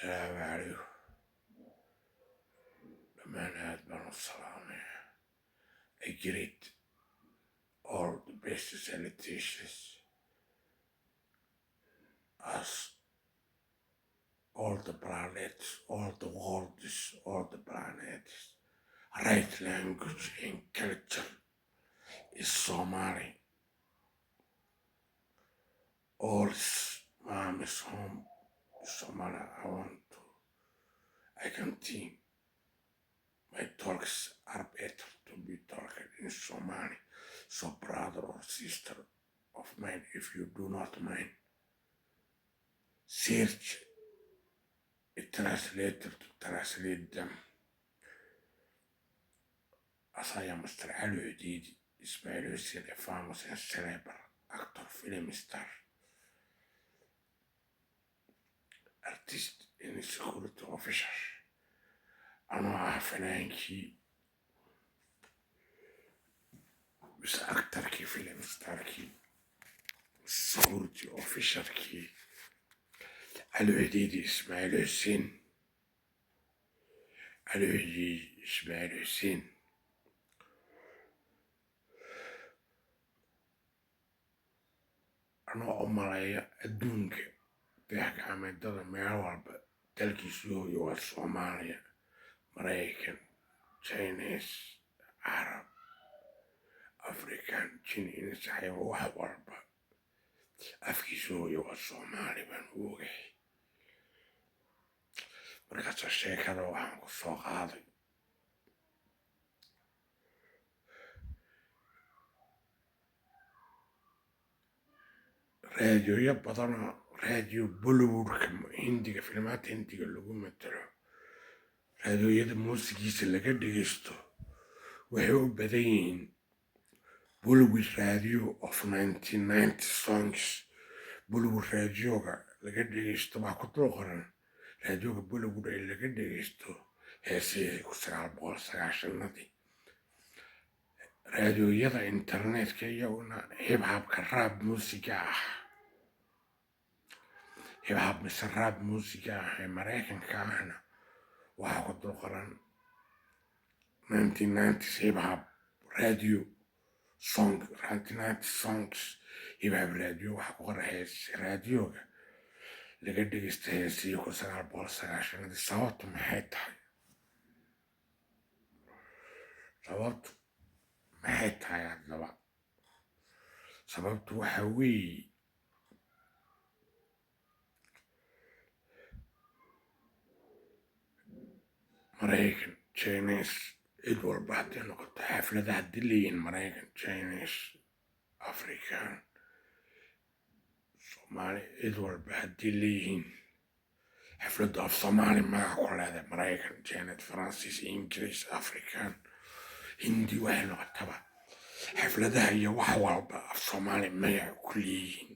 السلام عليكم. Man had been salami. I greet all the best salutations as all the planets, all the worlds, all the planets. Right language and culture is Somali. All mom is home. Somali, I can think my talks are better to be talked in Somali. So brother or sister of mine, if you do not mind, search a translator to translate them. As I am Mr. Ali Udidi, Ismail Hussein, a famous and celebrity actor, film star, artist and security officer. أنا فنانكي بس أكتركي فيلم ستاركي security officer كي العديدي إسماعيل حسين العديدي إسماعيل حسين أنا أمري أدونك بيحكي عن دولة ميعوال تلكي سوريا والصوماليا مريكان تشاينيز عرب أفريكان تشينيز حيوان وحوالبا أفكي سوريا والصومالي بنوغي markaas sheekada waxaan ku soo qaaday raadiyoyo badanoo raadiyo bollywoodka hindiga filmaanta hindiga lagu matalo raadiyoyada muusigiisa laga dhegeysto waxay u badan yihiin bollywood radio of 1990 songs bollywood radioga laga dhegeysto baa ku dul qoran raadioga bollywood ay laga dhegeysto heesihii 1990 raadioyada internetka iyaguna hibhabka raab muusiga ah hibhab mise raab muusiga ah ee maraykanka ahna waxaa ku dul qoran 1990s hibhab radio song 1990 songs hibhab radio waxaa ku qoran hees raadioga laga dhegeysta heesihii 1990 sababtu maxay tahay sababtu maxay tahay haddaba sababtu waxa weeye maraykan chinese cid walba hadday noqoto xafladaha haddii leeyihiin maraykan chinese african soomaali cid walba haddii leeyihiin xafladdu af soomaali magac ku leedahay maraykan chinese francis english african hindi waxay noqotaba xafladaha iyo wax walba af soomaali magac ku leeyihiin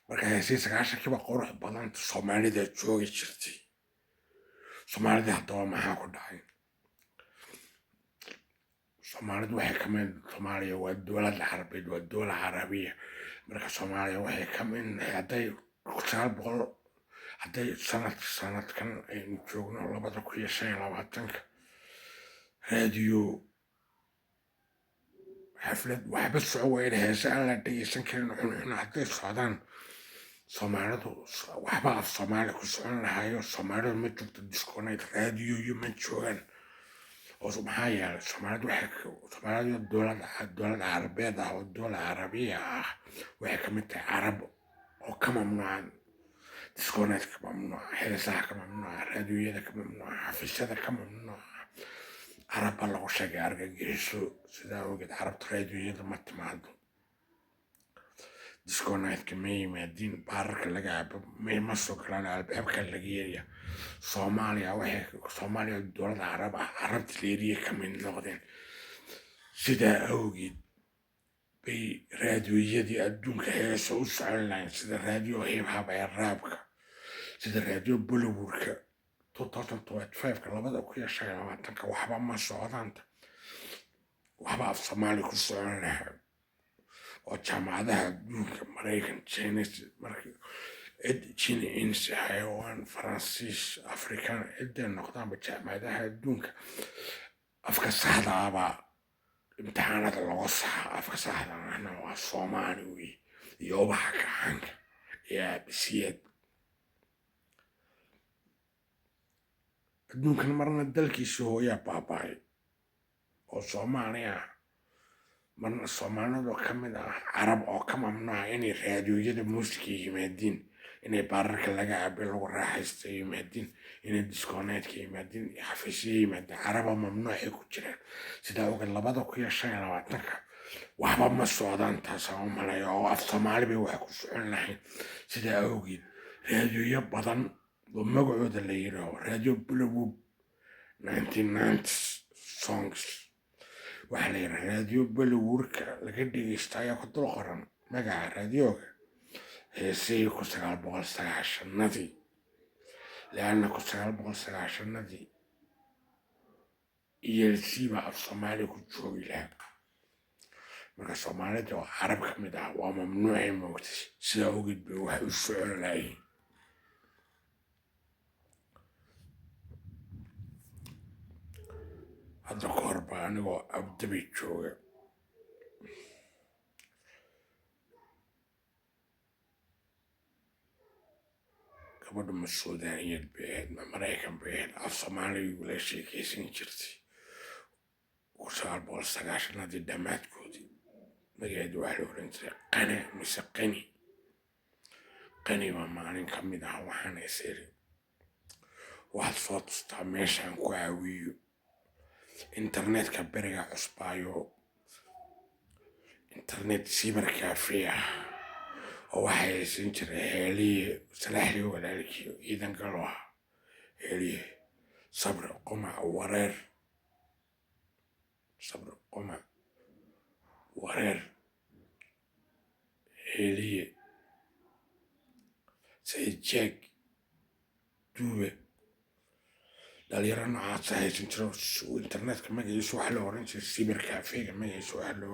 marka heesii 90kiiba qurux badanta soomaalida joogi jirtay soomaalida haddaba maxaa ku dhacay soomaalidu waxay ka mid soomaaliya waa dowladda carabeed waa dowla carabiya marka soomaaliya waxay ka mid hadday 900 hadday sanadkan aynu joogno 2025 raadiyo xaflad waxba soco weyna heese aan la dhegeysan karin xunxun hadday socdaan soomaalidu waxba af soomaali ku socon lahayo soomaalidu ma joogto disconnect raadiyoyo ma joogaan oo maxaa yeelay soomaalidu dowlad carabeed ah oo dowla carabiya ah waxay ka mid tahay carab oo ka mamnuucan disconnect ka mamnuuca heesaha ka mamnuuca raadiyoyada ka mamnuuca xafiisyada ka mamnuuca carabba lagu sheegay argagixiso sidaa ogeed carabta raadiyoyada ma timaado disconnectka ma yimaadiin baararka laga cabo ma soo galaan albaabka laga yeeraya soomaaliya dowladda carab ah carabta leeriya ka mid noqdeen sidaa awgeed bay raadiyoyadii adduunka heesa u socon lahayn sida raadiyo hibhab ee raabka sida raadiyo bollywoodka 2025 waxba ma socdaanta waxba af soomaali ku socon lahaa oo jaamacadaha adduunka maraykan chinese markii jin insi xayawaan faransiis afrikaan ciday noqdaanba jaamacadaha adduunka afka saxda abaa imtixaanada lagu saxa afka saxda ahna waa soomaali wey iyo ubaxa gacanka iyo aabisiyeed adduunkan marna dalkiisa hooyaa baaba'ay oo soomaali ah marna soomaalidoo ka mid ah carab oo ka mamnuuca inay raadiyooyada muusiga yimaadiin inay baararka laga cabe lagu raaxaysta yimaadiin inay diskooneedka yimaadiin xafiisya yimaadiin caraba mamnuucay ku jiraan sidaa ogeed 2025 waxba ma socdaan taasaan u malaya oo af soomaali bay wax ku socon lahayn sidaa awgeed raadiyooyo badan oo magacooda la yidhaaho raadiyo bulawub 1990 songs waxaa la yidhaha raadiyo balawurka laga dhegeysta ayaa ku dul qoran magaca raadiyooga heesihii 1990 leanna 1990 ELC baa af soomaali ku joogi lahaa marka soomaalida oo carab ka mid ah waa mamnuucay moogtay sidaa ogeed bay waxay u socon lahayn hadda ka hor baa anigoo abdabay jooga gabadha ma suudaaniyad bay ahayd ma maraykan bay ahayd af soomaaliga la sheekaysan jirtay 1990 dhammaadkoodii magaceedu waxaa la oran jiray qane mise qani waa maalin ka mid ah waxaana is iri waxaad soo tustaa meeshaan ku caawiyo internetka beriga cusbaayo internet cyber cafe ah oo waxay haysan jiray heeliye salaaxdii walaalkii ciidan galo ah heeliye sabr qumac wareer heeliye sayid jeeg duube dhalinyaro noocaasa haysan jiro internetka magaciisa waxaa la oran jiray cyber cafega magaciisa waxaa la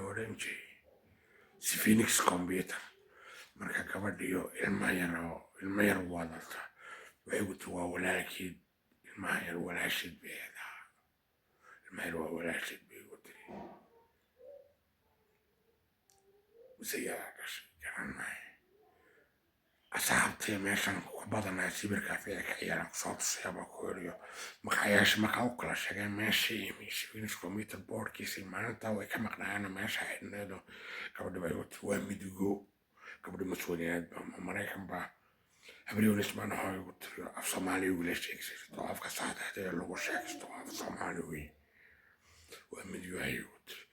oran jiray Phoenix computer marka gabadhiyo ilma yar wadata waxay ku tii waa walaalkeed ilmaha yar walaasheed bay ahaa ilmaha yar waa walaasheed bay ku tiri mise yaa dhashay garan maayo asxaabtay meeshan ku badanaa cyber cafega ka ciyaaran kusoo tusayaaba ku eriyo maqayaasha markaa u kala sheegeen meesha imi Phoenix computer boardkiisa maalintaa way ka maqnaayeen meesha xidhneedo gabadha bay u tiri waa midigo gabadha mas-uuliyadeed baa maraykan baa habriyoonis baan hooy ugu tiri af soomaali ugula sheegaysato afka saxda ah lagu sheegaysto af soomaali wey waa midigo ayay ugu tiri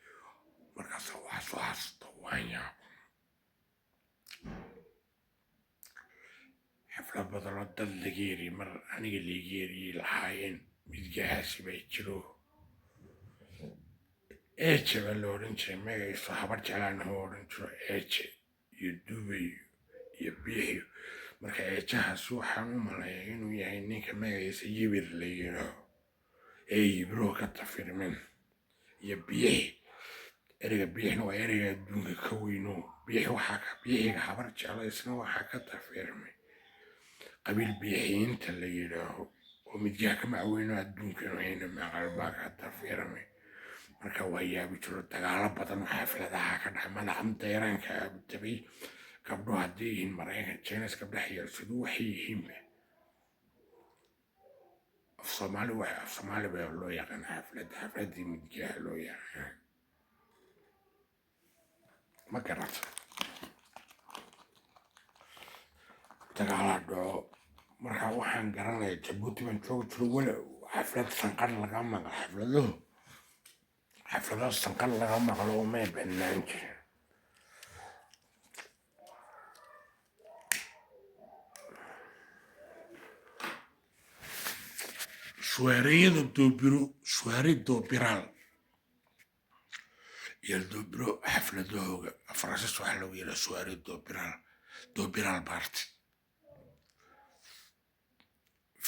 markaas waxaa soo haasto waan yaab xaflad badanoo dad laga yeri mar aniga laga yeriyey lahaayeen midgahaasi bay jiro eeje baa la oran jiray magaciisu habar jeclaan oo oran jiro eeje iyo dubay iyo biixi marka eejahaas waxaan u maleeyaa inuu yahay ninka magaciisa yibir la yidhaaho ee yibiroo ka tafirmin iyo biixi ereyga biixina waa ereyga adduunka ka weyno biixiga habar jecla isna waxaa ka tafirmay qabiil biixiyiinta la yidhaaho oo midgaha ka macweyno adduunkanu hayna maqalbaa ka tafirmay marka waa yaabi jiro dagaalo badan oo xafladaha ka dhaca madaxan dayraanka abdabay gabdho haddii yihiin maraykan jines gabdhaha yarsidu waxay yihiinba af soomaali baa loo yaqaan xafladii midgaha loo yaqaan ma garata dagaalaa dhaco marka waxaan garanaya jabuuti baan joogi jiro wala xaflad sanqar laga maqlo xaflado sanqar laga maqlo oo may bannaan jirin suwaariyada doobiraal iyo doobiro xafladahooga faransiis waxaa loogu yeeraa suwaariya doobiraal baarti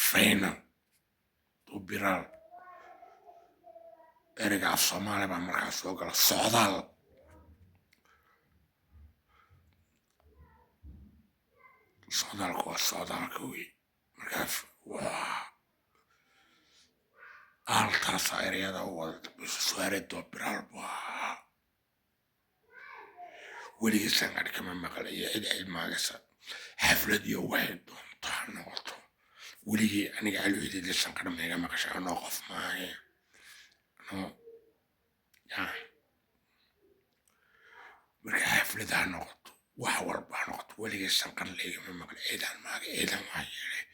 final doobiraal ereyga af soomaali baa markaas soo gala socdaal socdaalku waa socdaalka wey markaas waa aaltaasa ereyada u wadata suaareedoo biraal buu ahaa weligiisaan arkama maqlayo cid cilmaagasa xaflad iyo waxay doonto ha noqoto weligii aniga caluhidida sanqar mayga maqasha anoo qof maahe no ya marka xaflad ha noqoto wax walba ha noqoto weligii sanqar laygama maqla ciidan maaga ciidan waa yeelay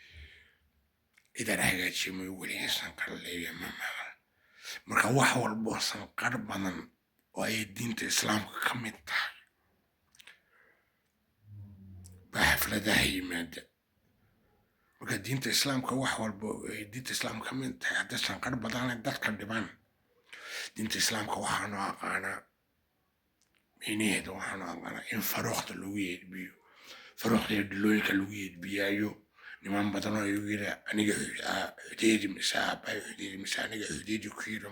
ciidan hagaajimay weligii sanqar laygama maqla marka wax walboo sanqar badan oo ay diinta islaamka ka mid tahay baa xafladaha yimaada marka diinta islaamka wax walba ay diinta islaamka ka mid tahay hadday sanqar badan dadka dhibaan diinta islaamka waxaanu aqaanaa meynaheeda waxaanu aqaanaa in faruuqda lagu yeedbiyo faruuqda iyo dhilooyinka lagu yeedbiyaayo niman badan oo igu yidhi aniga xudeedi mise aabbahay xudeedi mise aniga xudeedi ku yidhi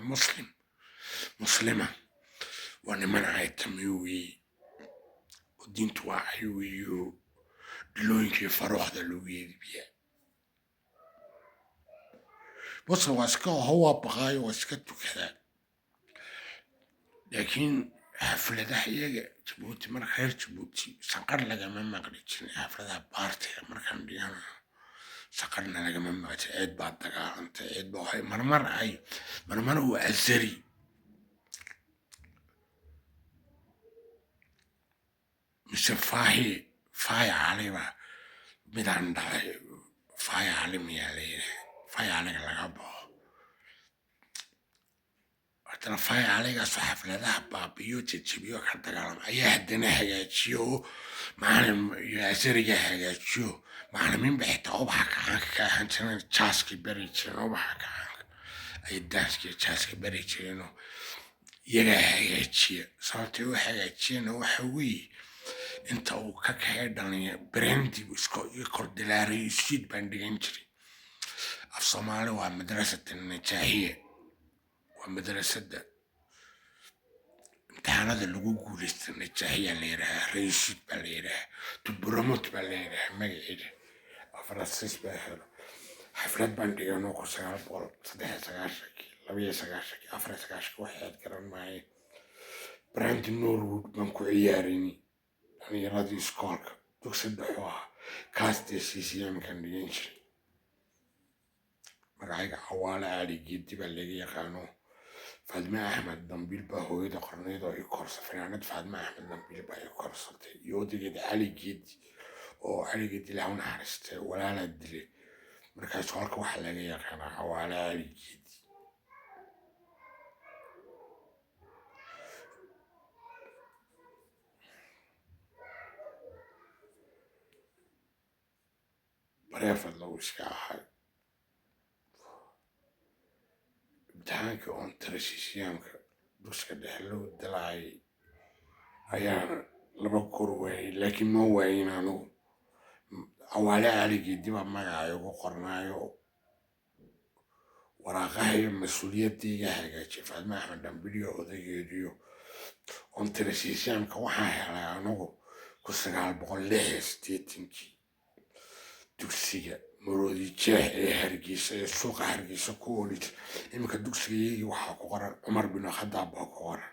muslima waa niman aytami weye oo diintu waa ay weyo dhilooyinkii faruuqda lagu yeedbiyaa bose waa iska howaa baqaayo waa iska tukadaa laakiin xafladaha iyaga jabuuti marka reer jabuuti sanqar lagama maqli jirin xafladaha baartiga markaan dhigano sanqarna lagama maqli jirin ciid baa dagaalantay ciid baa waxay marmar uu azari mise faahi caliba midaan dhalay faahi cali miyaa layidhaha faahi caliga laga baxo haddana faahi caligaasoo xafladaha baabiyo jejebiyo ka dagaalama ayaa haddana hagaajiyo macalin iyo asariga hagaajiyo macalimiin ba xitaa ubaxa kacaanka ka ahaan jireen jaaskii beri jireen ubaxa kacaanka ay daaskii jaaska beri jireenoo iyagaa hagaajiya sababtay u hagaajiyana waxa weeye inta uu ka kaxay dhalinya brandi iyo kordilaaray siid baan dhigan jiray af soomaali waa madrasada najaahiya waa madrasada imtixaanada lagu guulaysta najaahiya la yidhaha raysiid baa la yidhaha tuburamot baa la yidhaha magaceeda faransiis baa helo xaflad baan dhiganoo ku 1993 waxaad garan maaye brandi norwood baan ku ciyaarayni dhallinyaradii iskoolka dugsi dhexu ahaa kaastee ccmkan dhigan jiray magacayga cawaale aali geedi baa laga yaqaano faadme axmed dambiil baa hooyada qornayd oo i korsa fanaanad faadme axmed dambiil baa i korsatay iyo odageeda cali geedi oo cali geedi ilaha u naxariistay walaalaa dilay markaas halka waxaa laga yaqaanaa cawaale aali geedi bareefad lagu iska ahay imtixaankii oon tarashiisyaanka dugsiga dhexe loo dalaayay ayaan 2 kor waayay laakiin ma waayin anugu cawaale aaligeedi baa magaca igu qornaayo waraaqaha iyo mas-uuliyadayga hagaajiyay faadme axmed dambiliyo odageediyo oon tarashiisyaanka waxaa helay anugu 1986 dugsiga maroodi jeex ee hargeysa ee suuqa hargeysa ku ooli jir iminka dugsigayagii waxaa ku qoran cumar bin khadaab baa ku qoran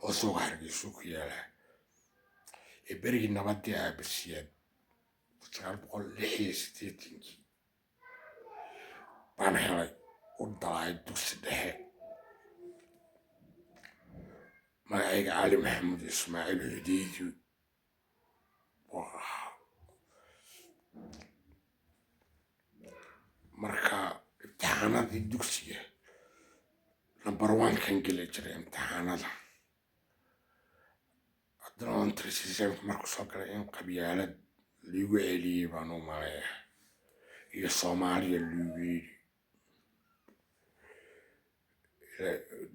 oo suuqa hargeysa ku yaala ee berigii nabadii aabasiyaad 1986 baan helay u dalaay dugsi dhexe magacayga cali maxamuud ismaaciil xudeedi marka imtixaanadii dugsiga number 1 kan geli jiray imtixaanada haddana oon tarsiisaanka markuu soo galay in qabyaalad liigu celiyey baan u maleeya iyo soomaaliya liigu yidhi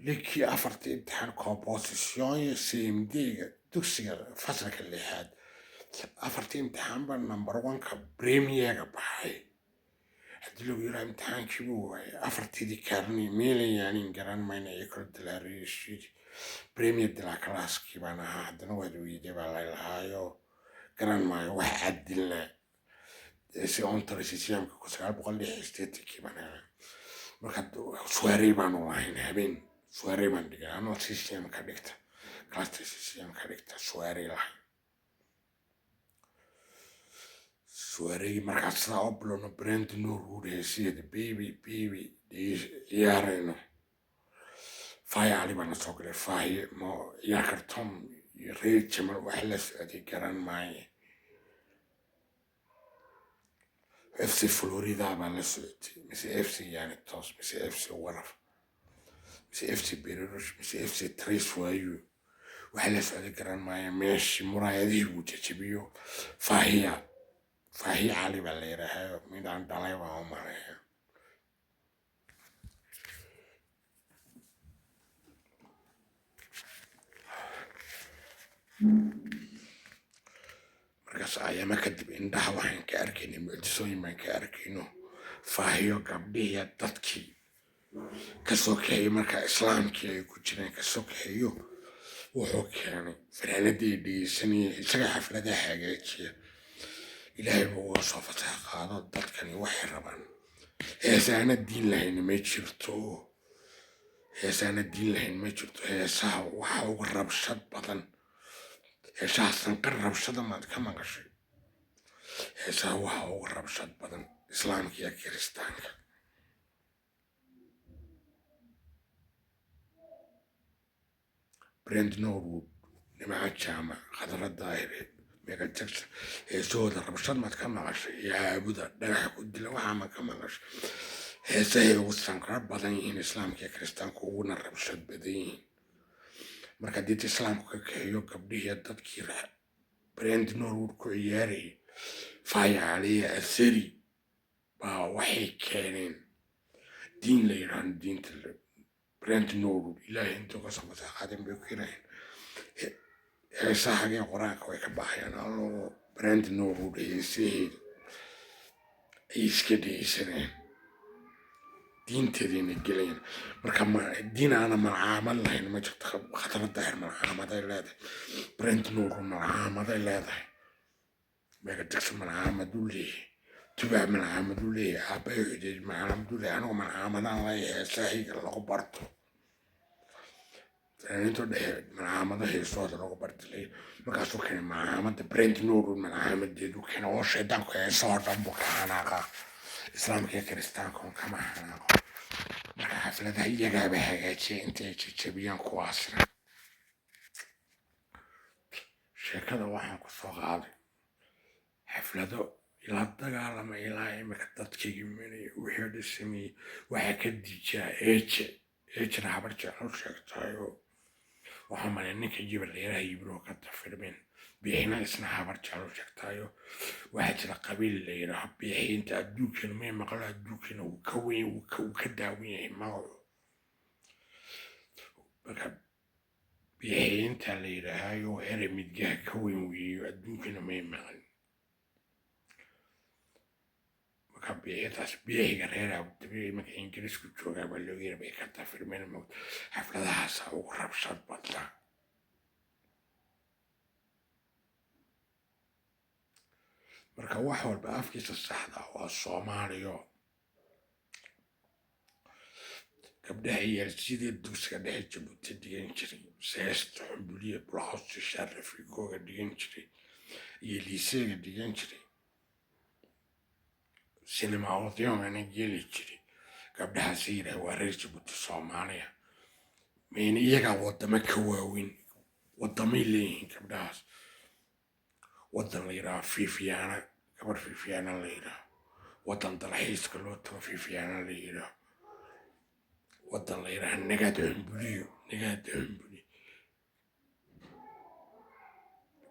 linkii 4 imtixaan composition iyo cmd-ga dugsiga fasalka 6aad 4 imtixaan baa number 1 ka premierga baxay haddii lagu yidhaha imtixaankii buu waayay 4tidii kaarni meelayaanin garan mayna iyo kala dilaariyashidii premier dilaa kalaaskii baan ahaa haddana waad weyday baa lalahaayo garan maayo wax cadilna si ontara siyaamka ku 960 baan marka suwaarey baan u ahayn habeen suwaarey baan dhigay anoo siyaam ka dhigta class siyaam ka dhigta suwaarey lahayn suwaarey marka sidaa oo bilowno brand Norwood heesiyada baby ciyaarayno faya ali baan soo galay faya mo yaa karton reer jamal wax la socday garan maaye FC Florida baan la socday mise FC yani toos mise FC waraf mise FC Beirut mise FC Trace waayu wax la socday garan maaye meeshii muraayadihii uu jajabiyo faya ali baa la yidhaahaa midaan dhalay baan u maleeyaa markaas ayaama kadib indhaha waxaan ka arkaynay mucjisooyin baan ka arkayno faahiyo gabdhihiya dadkii ka soo kaxeeyo marka islaamkii ay ku jireen ka soo kaxeeyo wuxuu keenay fanaanadii dhegeysanaya isaga xafladaha hagaajiya ilaahay buu uga soo fasax qaado dadkani waxay rabaan heesaana diin lahayn ma jirto heesaha waxa uga rabshad badan heesaha sanqar rabshada maad ka maqashay heesaha waxa uga rabshad badan islaamka iyo kiristaanka brand Norwood nimaca jaamac khadra daahire mega jackson heesahooda rabshad maad ka maqashay iyo caabuda dhagaxa ku dila waxaa ma ka maqashay heesahay ugu sanqar badan yihiin islaamka iyo kiristaanka uguna rabshad badan yihiin marka diinta islaamku ka kaxeeyo gabdhihiya dadkii brand Norwood ku ciyaarayay faya aliya asari baa waxay keeneen diin la yidhaahdo diinta brand Norwood ilaahay intuu ka soo fasaxaadeen bay ku yidhaaheen heesahagee qur-aanka way ka baxayaan alloo brand Norwood heesaheeda ay iska dhegeysaneen diinteediina gelayaan marka diin aana malcaamad lahayn ma jirto khadra daahir malcaamaday leedahay brand Norwood malcaamaday leedahay mega jackson malcaamaduu leeyahay tubaa malcaamaduu leeyahay aabbahay xudeej malcaamaduu leeyahay anigu malcaamadaan leeyahay heesahayga lagu barto intuu dhexe malcaamado heesooda lagu bartilay markaasuu keenay malcaamada brand Norwood malcaamadeedu keenay oo shaydaanku heesahoo dhan buu ka xanaaqaa islaamka iyo kiristaanka un kama xanaaqo marka xafladaha iyagaaba hagaajiya intay jajabiyaan kuwaasna sheekada waxaan ku soo qaaday xaflado ila dagaalama ilaa imika dadkaygii minay wixii dhan sameeyey waxaa ka dijaa ejena habar jecel sheegtayo waxaa malay ninka jibarleeraha yibiroo ka tafirmeen bixina isna habar jecel sheegtayo waxaa jira qabiil la yidhaaho bixiinta adduunkana may maqlo adduunkana uu ka weyn uu ka daawan yahay magacu marka bixiinta la yidhaahayo ere midgaha ka weyn weeyo adduunkana may maqan marka bixiintaas bixiga reeraha dabiici marka ingiriisku joogaa baa looga yara bay ka tafirmeen moogta xafladahaasa ugu rabshad badnaa marka wax walba afkiisa saxda waa Soomaaliyo gabdhaha yar sidii dugsiga dhexe Jabuuti dhigan jiray seesta xumbuliye bulxoos sharafigooga dhigan jiray iyo liiseega dhigan jiray sinema odayoona geli jiray gabdhaha sayra waa reer Jabuuti Soomaaliya meen iyaga wadamo ka waaweyn wadamay leeyihiin gabdhahaas wadan la yidhaaho fiifiyaana gabar fiifiyaana la yidhaaho wadan dalxiiska loo tago fiifiyaana la yidhaaho wadan la yidhaaho nagaad xumbuliyo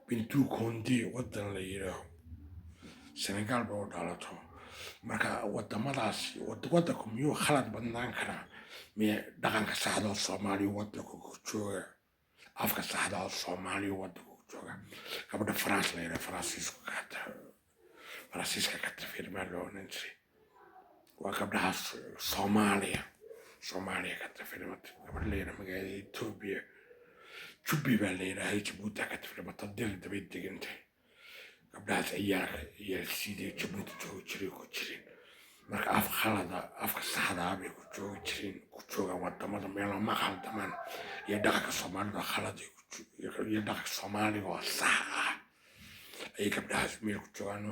bintuu kondi wadan la yidhaaho Senegal ba u dhalato marka wadamadaas wadanku miyuu khalad badnaan karaa miya dhaqanka saxda oo Soomaaliya wadanku ku jooga afka saxda oo Soomaaliya wadanku ku jooga gabadha France la yidhaaho faransiiska ka tafirmaa loo oran jiray waa gabdhahaas Soomaaliya ka tafirmata gabadh la yidhaaho magaalada Itoobiya jubbi baa la yidhaahay Jabuuti ka tafirmata dil dabay degantahay gabdhahaas ayaa sidii Jabuuti joogi jiray ku jireen marka af khalada afka saxda ah bay ku joogi jireen ku joogaan wadamada meelo ma khaldamaan iyo dhaqanka Soomaalida khalad iyo dhaqanka Soomaaliga oo sax ah ay gabdhahaas meel ku joogaan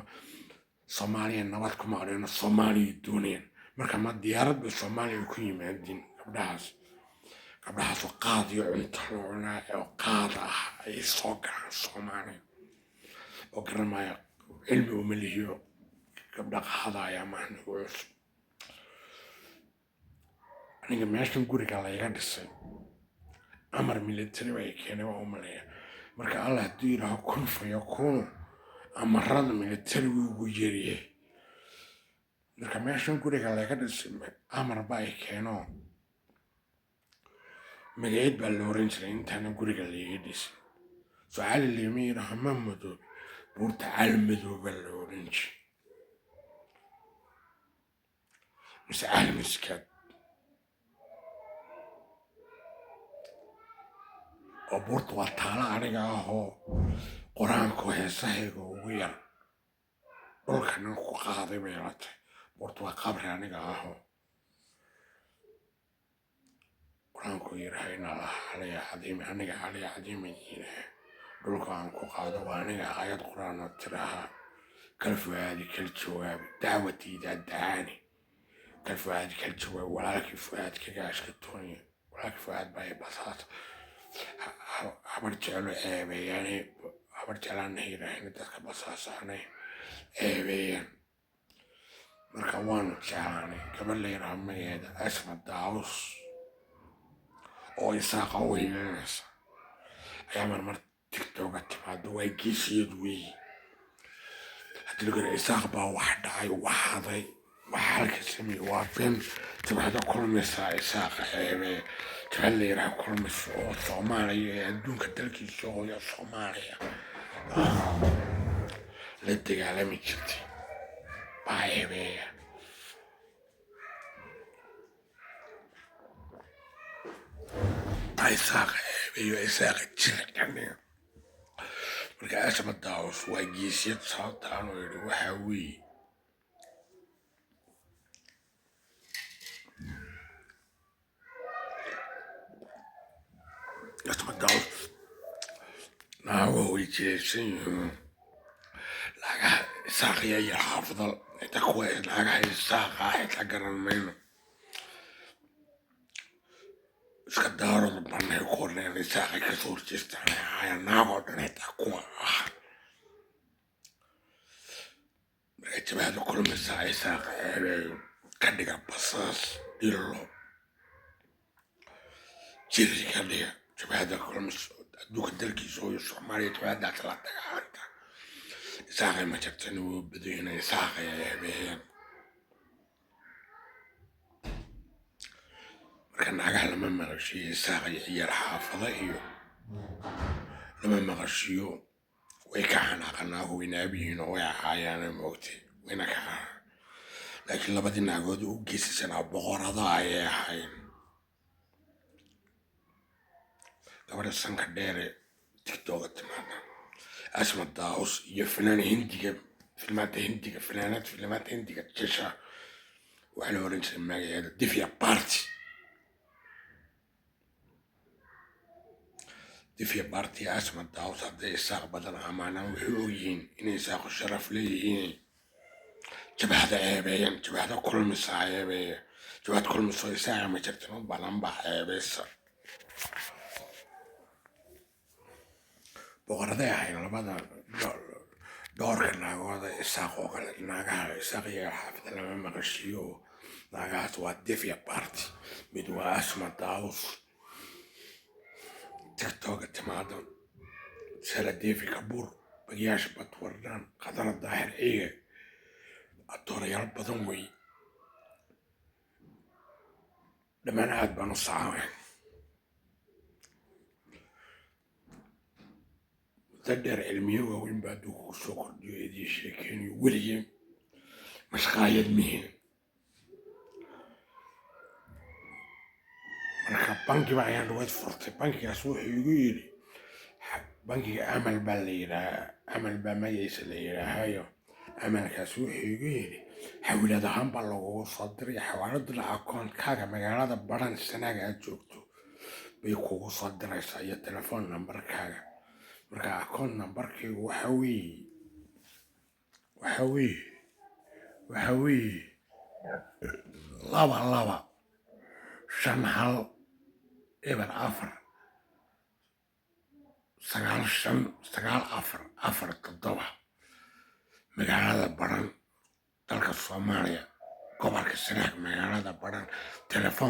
Soomaaliya nabad ku maqleen Soomaaliya doonayaan marka ma diyaarad bay Soomaaliya ku yimaadeen gabdhahaas oo qaad iyo cunto loo cunaa oo qaad ah ay soo galaan Soomaaliya oo garanmaya cilmi uma lihiyo gabdha qaadaya maahan cusub aniga meeshan guriga layga dhisay amar military bay keenay waa umaleeya marka alla hadduu yidhaaho kun fayakunu amarada military ugu yeeriyay marka meeshan guriga layga dhisay amar baa ay keeno magaceed baa la oran jiray intaana guriga layga dhisay su'aal lama yidhaaho ma madoobe buurta caalmadooba la oran jiray mise caalmiskaad oo buurta waa taalo aniga ahoo qur-aanka heesahayga ugu yar dhulkanan ku qaaday bay la tahay buurta waa qabri aniga ahoo qur-aanku yidhaha in allah caliya cadiimi aniga caliya cadiiman yidhaha dhulka aan ku qaado waa aniga aayad qur-aan oo tiraha kal fuaadi kal jawaabi dacwatiida dacaani kal fuaadi kal jawaabi walaalkii fuaad kagaashka tooniya walaalkii fuaad baa basaas habar jeclo eebeeyaan habar jeclaana yidhaaheen dadka basaasaanay eebeeyaan marka waanu jeclaanay gabar la yidhaha magaceeda asma daawus oo isaaqa u hiilanaysa ayaa marmar tiktoka timaado waa geesiyad weeye haddii lagu yidhaha isaaq baa wax dhacay waxaday waxa halka sameeye waa been jabhada kulmaysaa isaaqa eebee jabhad la yidhaha kulmaysa oo Soomaaliya ee adduunka dalkiisa hooya Soomaaliya la dagaalami jirtay baa eebeeya isaaqa eebeeyo isaaqa jircaniya marka asma daawus waa geesiyad sababtaan oo yidhi waxaa weeye asma daawus naago way jilaysan yihiin lagaha isaaqiya iyo xaafadal inta kuwa lagaha isaaqa ah inta garan mayno iska daarooda banay ku horneen isaaqay kasoo horjeestaan haya naagoo dhan intaa kuwa ah marka jabhada kulmaysaa isaaqa eebeeyo ka dhiga basaas dhillo jiri ka dhiga jabhada kulmaysa adduunka dalkiisa hooyo Soomaaliya jabhadaas la dagaalanta isaaqay ma jirtan wuu badiyana isaaqay eebeeyaan marka naagaha lama maqashiyo isaaqay ciyaar xaafada iyo lama maqashiyo way ka xanaaqanaahu winaabiyiin oo way ahaayaan moogtay wayna ka laakiin labadii naagood u geesisanaa boqorada ayay ahayn gabadha sanka dheere tiktoka timaada asma daawus iyo fanaanada hindiga jesha waxaa la oran jiray magaceeda Divya Bharti asma daawus hadday isaaq badan amaanaan waxay ogyihiin inay isaaqu sharaf leeyihiin jabhada eebeeyaan jabhada kulmisa eebeeya jabhad kulmiso isaaqa ma jirtan u badan baa eebeysa boqoraday ahayn labada dhowrka naagooda isaaq oo kale naagaha isaaq iyo xaafada lama maqashiyo naagahaas waa Divya Bharti mid waa asma daawus tiktoka timaado sala deefi kabuur bagayaasha badwardaan qadara daahir ciige adoorayaal badan wey dhammaan aad baan u sacaamayn muddo dheer cilmiyo waaweyn baa adduunka ku soo kordhiyo idii sheekeynayo weligeen mashqaayad mihin marka bankiba ayaan dhawayd furtay bankigaas wuxuu igu yidhi bangiga amal baa la yidhaahaa amal baa magaciisa la yidhaahaayo amalkaas wuxuu igu yidhi xawilad ahaan baa lagugu soo diray xawaaladuna akoonkaaga magaalada baran sanaaga aad joogto bay kugu soo diraysaa iyo telefoon nambarkaaga marka akoon nambarkaygu waxa weeye 22 54 9 5 9 4 4 7 magaalada baran dalka Soomaaliya gobolka Sanaag magaalada baran telefoon